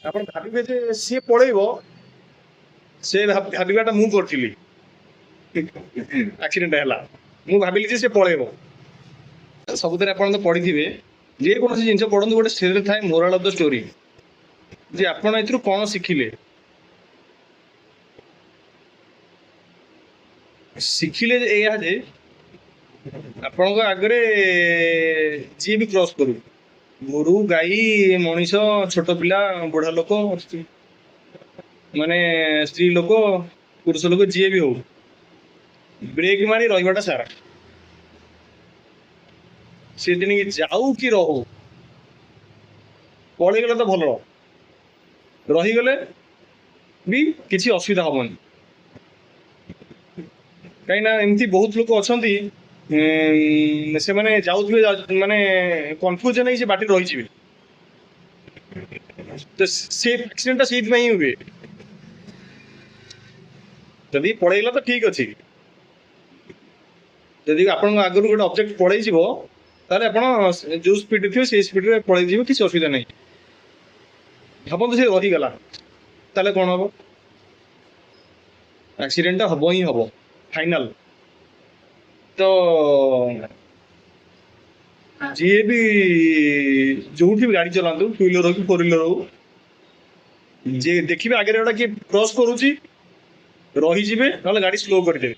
ଆପଣ ଭାବିବେ ଯେ ସିଏ ପଳେଇବ, ସେ ଭାବିବାଟା ମୁଁ କରିଥିଲି। ଆକ୍ସିଡେଣ୍ଟ ହେଲା, ମୁଁ ଭାବିଲି ଯେ ସେ ପଳେଇବ। ସବୁଥିରେ ଆପଣ ତ ପଢିଥିବେ, ଯେକୌଣସି ଜିନିଷ ପଢନ୍ତୁ ଗୋଟେ ସେଥିରେ ଥାଏ ମୋରାଲ ଅଫ ଦ ଷ୍ଟୋରି, ଯେ ଆପଣ ଏଥିରୁ କଣ ଶିଖିଲେ। ଶିଖିଲେ ଏଇଆ ଯେ ଆପଣଙ୍କ ଆଗରେ ଯିଏ ବି କ୍ରସ୍ କରୁ, ଗୋରୁ ଗାଈ ମଣିଷ ଛୋଟ ପିଲା ବୁଢା ଲୋକ ମାନେ ସ୍ତ୍ରୀ ଲୋକ ପୁରୁଷ ଲୋକ ଯିଏ ବି ହଉ, ବ୍ରେକ୍ ମାରି ରହିବାଟା ସାରା। ସେ ତେଣିକି ଯାଉ କି ରହୁ, ପଳେଇଗଲେ ତ ଭଲ, ରହିଗଲେ ବି କିଛି ଅସୁବିଧା ହବନି। କାହିଁକି ନା ଏମିତି ବହୁତ ଲୋକ ଅଛନ୍ତି, ସେମାନେ ଯାଉଥିବେ ମାନେ କନଫ୍ୟୁଜନ ହେଇ ସେ ବାଟରେ ରହିଯିବେ। ତ ସେ ଆକ୍ସିଡେଣ୍ଟଟା ସେଇଥିପାଇଁ ହିଁ ହୁଏ। ଯଦି ପଳେଇଲା ତ ଠିକ ଅଛି, ଯଦି ଆପଣଙ୍କ ଆଗରୁ ଗୋଟେ ଅବଜେକ୍ଟ ପଳେଇଯିବ ତାହେଲେ ଆପଣ ଯୋଉ ସ୍ପିଡରେ ଥିବେ ସେଇ ସ୍ପିଡରେ ପଳେଇଯିବ, କିଛି ଅସୁବିଧା ନାହିଁ। ଭାବନ୍ତୁ ସେ ରହିଗଲା, ତାହେଲେ କଣ ହବ? ଆକ୍ସିଡେଣ୍ଟଟା ହବ ହିଁ ହବ, ଫାଇନାଲ। ତ ଯିଏ ବି ଯୋଉଠି ବି ଗାଡି ଚଲାନ୍ତୁ, ଟୁ ହ୍ୱିଲର ହଉ କି ଫୋର ହ୍ୱିଲର ହଉ, ଯିଏ ଦେଖିବେ ଆଗରେ ଗୋଟେ କିଏ କ୍ରସ୍ କରୁଛି, ରହିଯିବେ, ନହେଲେ ଗାଡି ସ୍ଲୋ କରିଦେବେ।